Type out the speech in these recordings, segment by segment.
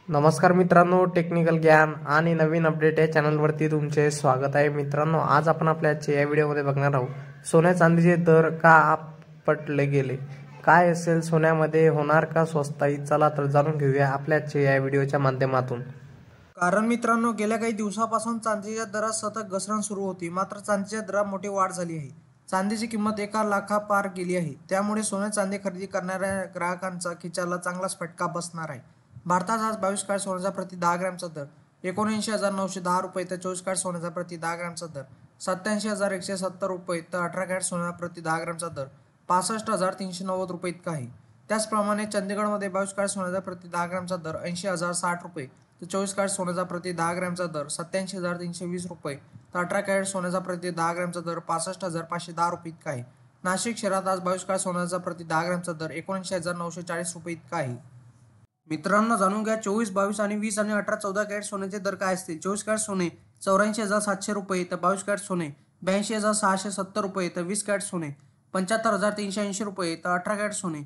नमस्कार मित्रांनो, टेक्निकल ज्ञान आणि नवीन अपडेट या चॅनलवरती तुमचे स्वागत आहे। मित्रांनो, आज आपण आपल्या या व्हिडिओमध्ये बघणार आहोत सोन्या चांदीचे दर का आपटले गेले, काय असेल सोन्यामध्ये, होणार का स्वस्ताई। चला तर जाणून घेऊया आपल्या या व्हिडिओच्या माध्यमातून। कारण मित्रांनो, गेल्या काही दिवसापासून चांदीच्या दरात सतत घसरण सुरू होती, मात्र चांदीच्या दरात मोठी वाढ झाली आहे। चांदीची किंमत 1 लाखापार गेली आहे। त्यामुळे सोने चांदी खरेदी करणाऱ्या ग्राहकांचा खिशाला चांगलाच फटका बसणार आहे। भारतात आज 22 कॅरेट सोन्याचा प्रति 10 ग्रॅमचा दर 79,910 रुपये तर 24 कॅरेट सोन्याचा प्रति 10 ग्रॅमचा दर 87,170 रुपये तर 18 कॅरेट सोन्याचा प्रति 10 ग्रॅमचा दर 65,390 रुपये इतका आहे। त्याचप्रमाणे चंदीगडमध्ये 22 कॅरेट सोन्याचा प्रति 10 ग्रॅमचा दर 80,060 रुपये तर 24 कॅरेट सोन्याचा प्रति 10 ग्रॅमचा दर 87,320 रुपये तर 18 कॅरेट सोन्याचा प्रति 10 ग्रॅमचा दर 65,510 रुपये इतका आहे। नाशिक शहरात आज 22 कॅरेट सोन्याचा प्रति 10 ग्रॅमचा दर 79,940 रुपये इतका आहे। मित्रांनो, जाणून घ्या 24, 22 आणि 20 आणि 18, 14 कॅरेट सोन्याचे दर काय असतील। 24 कॅरेट सोने 84,700 रुपये तर 22 कॅरेट सोने 82,670 रुपये तर 20 कॅरेट सोने 75,380 रुपये तर 18 कॅरेट सोने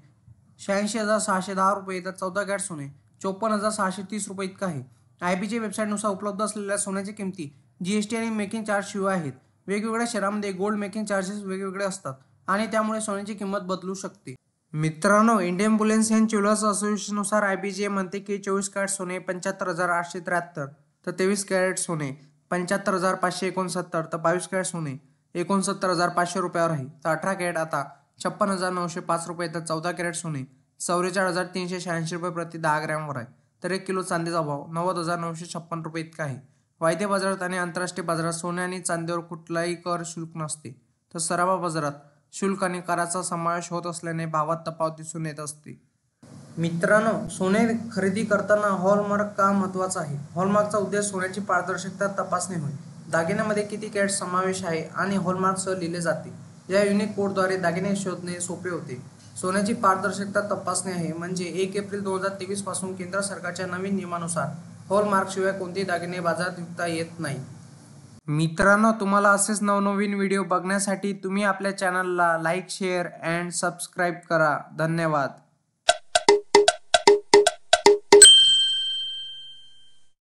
86,610 रुपये तर 14 कॅरेट सोने 54,630 रुपये इतका आहे। IBC वेबसाईटनुसार उपलब्ध असलेल्या सोन्याची किमती GST आणि मेकिंग चार्ज शिवाय आहेत। वेगवेगळ्या शहरांमध्ये गोल्ड मेकिंग चार्जेस वेगवेगळे असतात आणि त्यामुळे सोन्याची किंमत बदलू शकते। मित्रांनो, इंडियन बुलियन अँड ज्वेलर्स असोसिएशननुसार IBC म्हणते की 24 कॅरेट सोने 75,873 तर 23 कॅरेट सोने 75,569 तर 22 कॅरेट सोने 69,500 रुपयावर आहे तर 18 कॅरेट आता 56,905 रुपये तर 14 कॅरेट सोने 44,386 रुपये प्रति 10 ग्रॅमवर आहे तर 1 किलो चांदीचा भाव 90,956 रुपये इतका आहे। वायदे बाजारात आणि आंतरराष्ट्रीय बाजारात सोने आणि चांदीवर कुठलाही कर शुल्क नसते, तर सराफा बाजारात शुल्क आणि कराचा समावेश होत असल्याने भावात तफावत दिसून येत असते। मित्रांनो, सोने खरेदी करताना हॉलमार्क का महत्त्वाचा आहे। हॉलमार्कचा उद्देश सोन्याची पारदर्शकता तपासणे होय। दागिन्यामध्ये किती कॅरेट समावेश आहे आणि हॉलमार्कसह लिहिले जाते। या युनिक कोडद्वारे दागिने शोधणे सोपे होते। सोन्याची पारदर्शकता तपासणे आहे म्हणजे 1 एप्रिल 2023 पासून केंद्र सरकारच्या नवीन नियमानुसार हॉलमार्कशिवाय कोणतेही दागिने बाजारात विकता येत नाही। मित्रांनो, तुम्हाला असेच नवनवीन व्हिडिओ बघण्यासाठी तुम्ही आपल्या चॅनलला लाईक, शेअर अँड सबस्क्राईब करा। धन्यवाद।